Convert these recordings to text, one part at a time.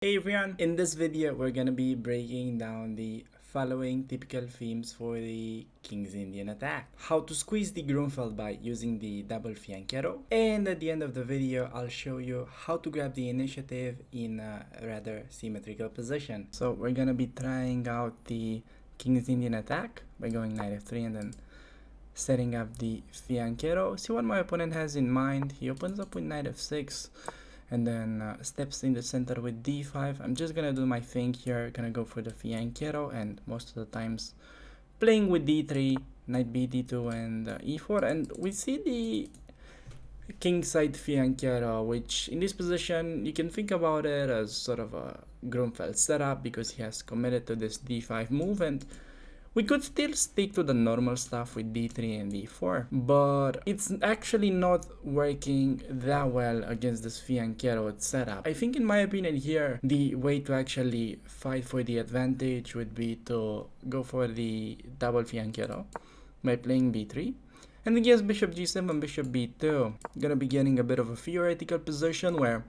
Hey everyone, in this video we're gonna be breaking down the following typical themes for the King's Indian attack. How to squeeze the Grunfeld by using the double fianchetto, and at the end of the video I'll show you how to grab the initiative in a rather symmetrical position. So we're gonna be trying out the King's Indian attack by going knight f3 and then setting up the fianchetto. See what my opponent has in mind. He opens up with knight f6 and then steps in the center with d5. I'm just gonna do my thing here, gonna go for the fianchetto, and most of the times playing with d3, knight b d2 and e4, and we see the kingside fianchetto, which in this position you can think about it as sort of a Grunfeld setup because he has committed to this d5 move, and we could still stick to the normal stuff with d3 and d4, but it's actually not working that well against this fianchetto setup. I think in my opinion here, the way to actually fight for the advantage would be to go for the double fianchetto by playing b3. And against bishop g7, bishop b2, gonna be getting a bit of a theoretical position where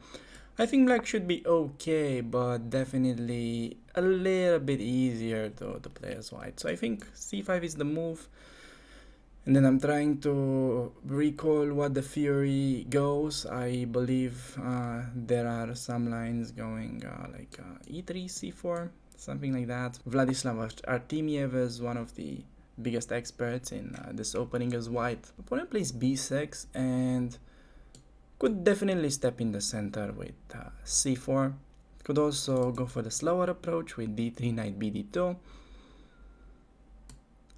I think black should be okay, but definitely a little bit easier to play as white. So I think c5 is the move. And then I'm trying to recall what the theory goes. I believe there are some lines going like e3, c4, something like that. Vladislav Artemiev is one of the biggest experts in this opening as white. Opponent plays b6 and could definitely step in the center with c4. Could also go for the slower approach with d3, knight b d2.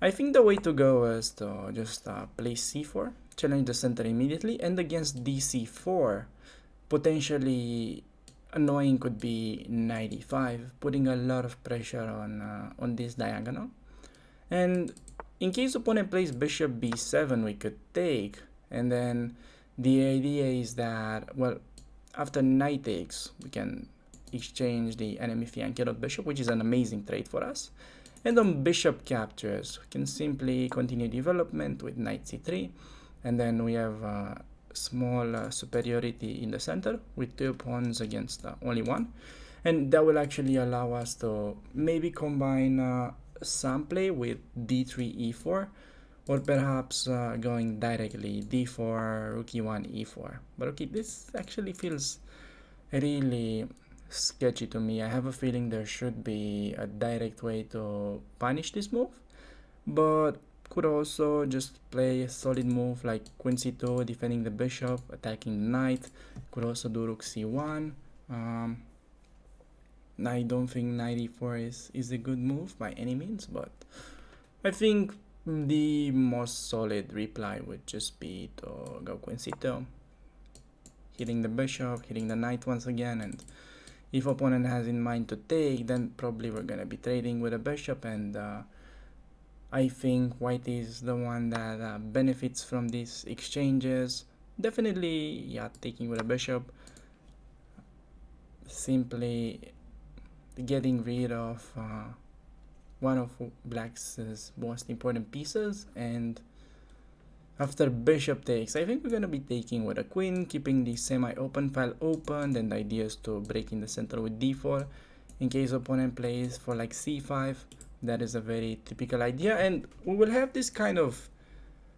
I think the way to go is to just play c4, challenge the center immediately, and against dc4, potentially annoying could be knight e5, putting a lot of pressure on this diagonal. And in case opponent plays bishop b7, we could take, and then the idea is that, well, after knight takes, we can exchange the enemy fianchetto bishop, which is an amazing trade for us. And on bishop captures, we can simply continue development with knight c3. And then we have small superiority in the center with two pawns against only one. And that will actually allow us to maybe combine some play with d3, e4. Or perhaps going directly d4, rook e1, e4. But okay, this actually feels really sketchy to me. I have a feeling there should be a direct way to punish this move. But could also just play a solid move like queen c2, defending the bishop, attacking the knight. Could also do rook c1. I don't think knight e4 is a good move by any means, but I think the most solid reply would just be to go queen c2, hitting the bishop, hitting the knight once again, and if opponent has in mind to take, then probably we're gonna be trading with a bishop, and I think white is the one that benefits from these exchanges. Definitely, yeah, taking with a bishop, simply getting rid of one of black's most important pieces. And after bishop takes, I think we're going to be taking with a queen, keeping the semi-open file open. Then the idea is to break in the center with d4 in case opponent plays for like c5. That is a very typical idea, and we will have this kind of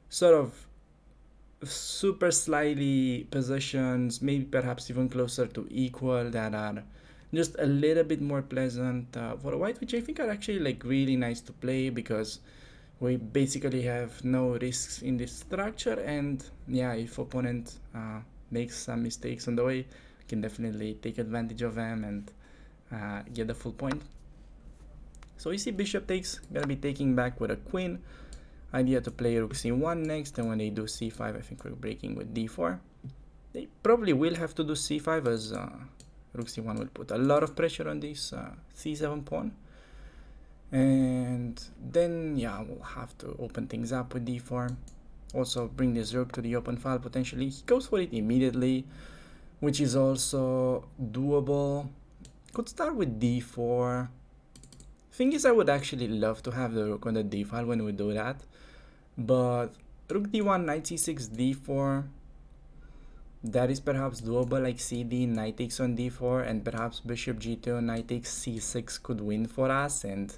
sort of super slightly positions, maybe perhaps even closer to equal, that are just a little bit more pleasant for white, which I think are actually like really nice to play because we basically have no risks in this structure. And yeah, if opponent makes some mistakes on the way, we can definitely take advantage of them and get the full point. So you see bishop takes, gonna be taking back with a queen. Idea to play rook c1 next, and when they do c5, I think we're breaking with d4. They probably will have to do c5 as rook c1 will put a lot of pressure on this c7 pawn. And then, yeah, we'll have to open things up with d4. Also bring this rook to the open file potentially. He goes for it immediately, which is also doable. Could start with d4. Thing is, I would actually love to have the rook on the d file when we do that. But rook d1, knight c6, d4. that is perhaps doable, like cd, knight takes on d4, and perhaps bishop g2, knight takes c6 could win for us, and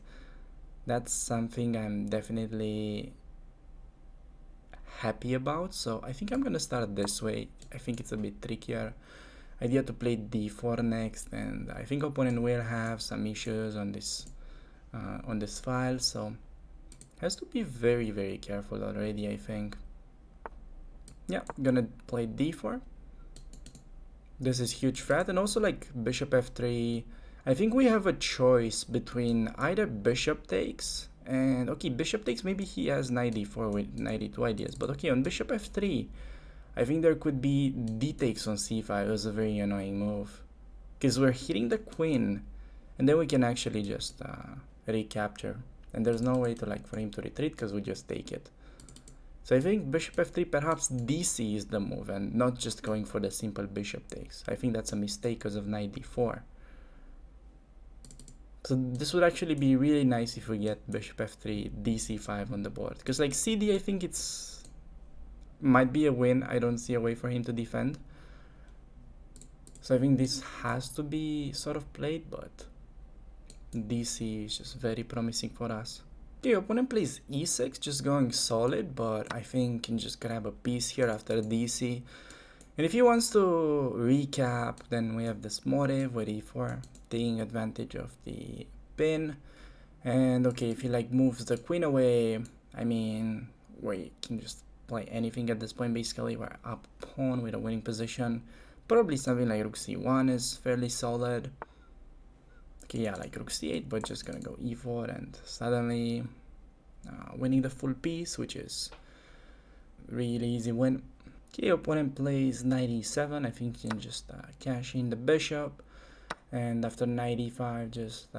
that's something I'm definitely happy about. So I think I'm gonna start this way. I think it's a bit trickier idea to play d4 next, and I think opponent will have some issues on this file, so has to be very careful already, I think. Yeah, gonna play d4. This is huge threat, and also like bishop f3. I think we have a choice between either bishop takes and okay, bishop takes, maybe he has knight d4 with knight d2 ideas, but okay, on bishop f3 I think there could be d takes on c5. It was a very annoying move because we're hitting the queen and then we can actually just recapture, and there's no way to like for him to retreat because we just take it. So I think bishop f3, perhaps dc is the move and not just going for the simple bishop takes. I think that's a mistake because of knight d4. So this would actually be really nice if we get bishop f3, dc5 on the board, because like cd, I think it's might be a win. I don't see a way for him to defend. So I think this has to be sort of played, but dc is just very promising for us. Okay, opponent plays e6, just going solid, but I think can just grab a piece here after dc. And if he wants to recap, then we have this motive with e4, taking advantage of the pin. And okay, if he like moves the queen away, I mean, we can just play anything at this point. Basically, we're up pawn with a winning position. Probably something like rook c1 is fairly solid. Okay, yeah, like rook c8, but just gonna go e4 and suddenly winning the full piece, which is really easy win. Okay, opponent plays knight e7. I think he can just cash in the bishop, and after knight e5 just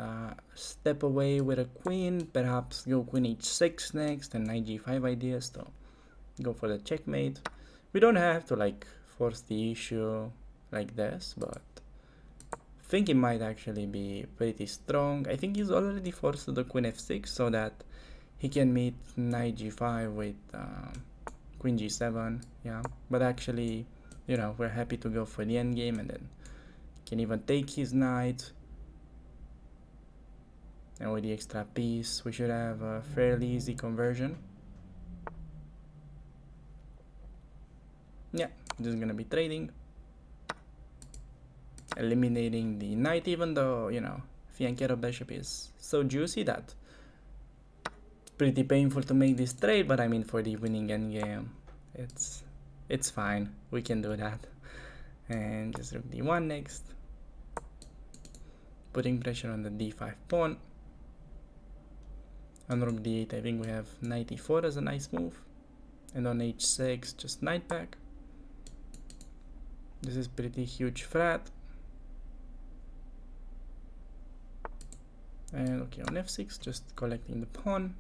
step away with a queen, perhaps go queen h6 next, and knight g5 ideas to go for the checkmate. We don't have to like force the issue like this, but I think it might actually be pretty strong. I think he's already forced to the queen f6 so that he can meet knight g5 with queen g7. Yeah, but actually, you know, we're happy to go for the endgame, and then can even take his knight. And with the extra piece, we should have a fairly easy conversion. Yeah, just gonna be trading, eliminating the knight, even though, you know, Fianchetto bishop is so juicy that it's pretty painful to make this trade, but I mean, for the winning endgame, it's fine. We can do that. And just rook d1 next, putting pressure on the d5 pawn. On rook d8, I think we have knight e4 as a nice move, and on h6, just knight back. This is pretty huge threat. And okay, on f6, just collecting the pawn.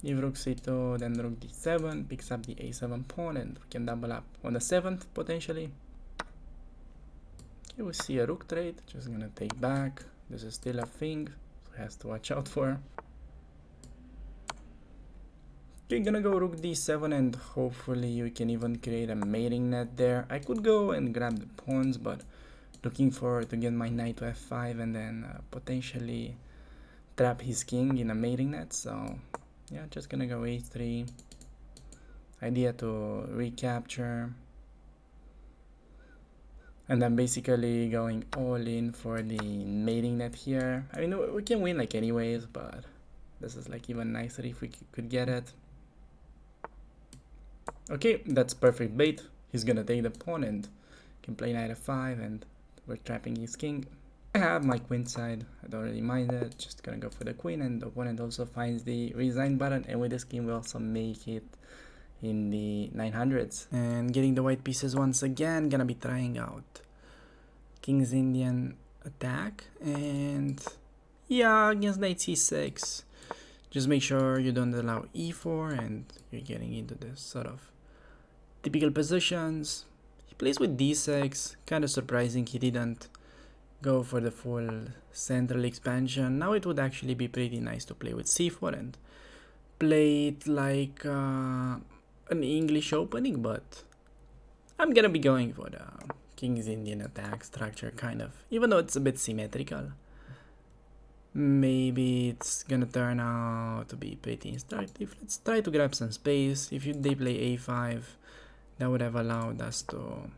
If rook c2, then rook d7 picks up the a7 pawn, and we can double up on the 7th potentially. Okay, we see a rook trade, just gonna take back. This is still a thing, so he has to watch out for. Okay, gonna go rook d7, and hopefully we can even create a mating net there. I could go and grab the pawns, but looking forward to get my knight to f5 and then potentially trap his king in a mating net. So yeah, just gonna go a3. Idea to recapture, and I'm basically going all in for the mating net here. I mean, we can win like anyways, but this is like even nicer if we could get it. Okay, that's perfect bait. He's gonna take the pawn and can play knight f5, and we're trapping his king. I have my queen side, I don't really mind it. Just gonna go for the queen, and the opponent also finds the resign button, and with this king we also make it in the 900s. And getting the white pieces once again, gonna be trying out King's Indian attack, and yeah, against knight c6, just make sure you don't allow e4 and you're getting into this sort of typical positions. He plays with d6, kind of surprising he didn't go for the full central expansion. Now it would actually be pretty nice to play with c4 and play it like an English opening, but I'm gonna be going for the King's Indian attack structure, kind of, even though it's a bit symmetrical. Maybe it's gonna turn out to be pretty instructive. Let's try to grab some space. If they play a5, that would have allowed us to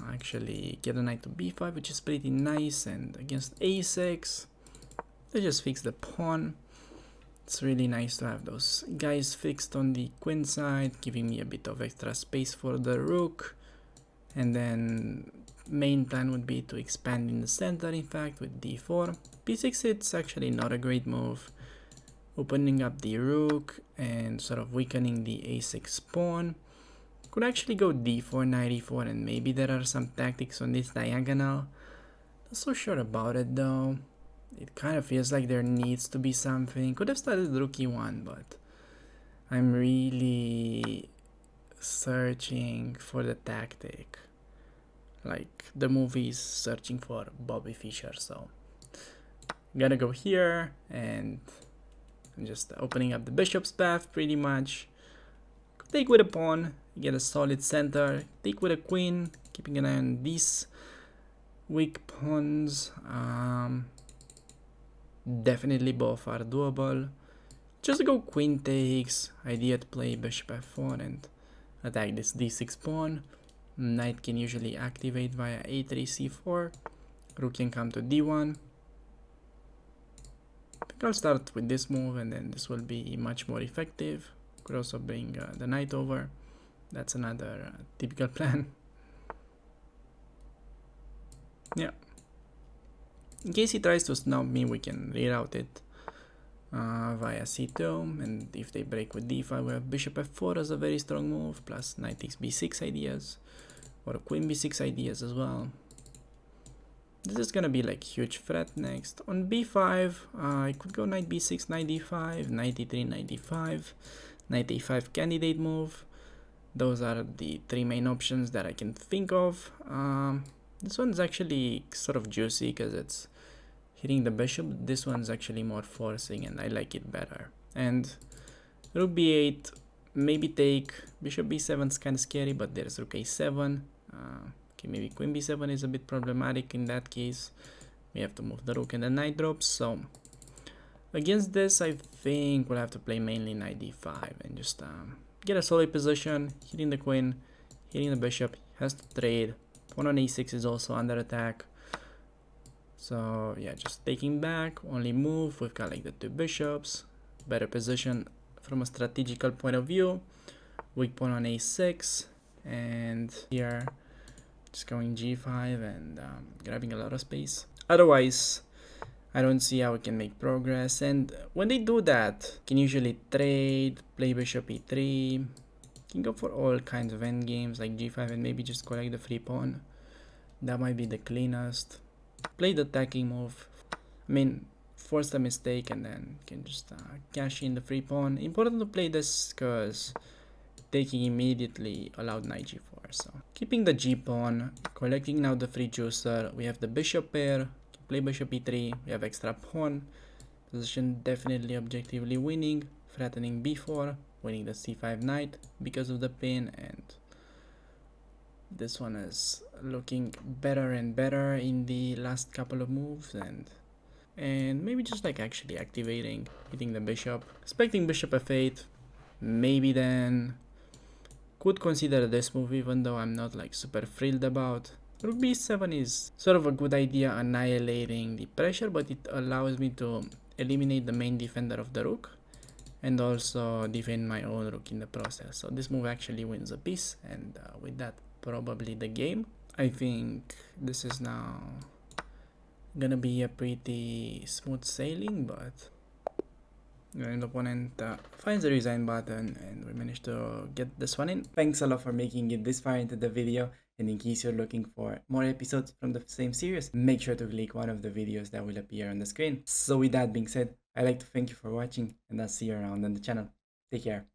actually get a knight to b5, which is pretty nice. And against a6, they just fix the pawn. It's really nice to have those guys fixed on the queen side, giving me a bit of extra space for the rook. And then main plan would be to expand in the center, in fact, with d4. b6, it's actually not a great move. Opening up the rook and sort of weakening the a6 pawn. Could actually go d4, knight e4, and maybe there are some tactics on this diagonal. Not so sure about it though. It kind of feels like there needs to be something. Could have started rook e1, but I'm really searching for the tactic. Like the movie is searching for Bobby Fischer, so I'm gonna go here and I'm just opening up the bishop's path pretty much. Take with a pawn, get a solid center. Take with a queen, keeping an eye on these weak pawns. Definitely both are doable. Just go queen takes. Idea to play bishop f4 and attack this d6 pawn. Knight can usually activate via a3, c4. Rook can come to d1. I think I'll start with this move and then this will be much more effective. Could also bring the knight over. That's another typical plan. Yeah. In case he tries to snub me, we can reroute it via c2. And if they break with d5, we have bishop f4 as a very strong move, plus knight takes b6 ideas, or queen b6 ideas as well. This is gonna be like huge threat next. On b5, I could go knight b6, knight d5, knight e3, knight d5, knight a5 candidate move. Those are the three main options that I can think of. This one's actually sort of juicy because it's hitting the bishop. This one's actually more forcing and I like it better. And rook b8, maybe take. Bishop b7 is kind of scary, but there's rook a7. Okay, maybe queen b7 is a bit problematic in that case. We have to move the rook and the knight drops. So against this, I think we'll have to play mainly knight d5 and just get a solid position, hitting the queen, hitting the bishop, has to trade. Pawn on a6 is also under attack. So yeah, just taking back, only move. We've got like the two bishops, better position from a strategical point of view. Weak pawn on a6, and here just going g5 and grabbing a lot of space. Otherwise, I don't see how we can make progress. And when they do that, can usually trade, play bishop e3, can go for all kinds of endgames like g5 and maybe just collect the free pawn. That might be the cleanest. Play the attacking move. I mean, force the mistake and then can just cash in the free pawn. Important to play this because taking immediately allowed knight g4. So keeping the g pawn, collecting now the free juicer. We have the bishop pair. Play bishop e3. We have extra pawn. Position definitely objectively winning. Threatening b4. Winning the c5 knight because of the pin, and this one is looking better and better in the last couple of moves, and maybe just like actually activating, hitting the bishop, expecting bishop f8. Maybe then could consider this move, even though I'm not like super thrilled about. Rook b7 is sort of a good idea, annihilating the pressure, but it allows me to eliminate the main defender of the rook and also defend my own rook in the process. So this move actually wins a piece, and with that, probably the game. I think this is now gonna be a pretty smooth sailing, but the opponent finds the resign button and we managed to get this one in. Thanks a lot for making it this far into the video, and in case you're looking for more episodes from the same series, make sure to click one of the videos that will appear on the screen. So with that being said, I'd like to thank you for watching, and I'll see you around on the channel. Take care.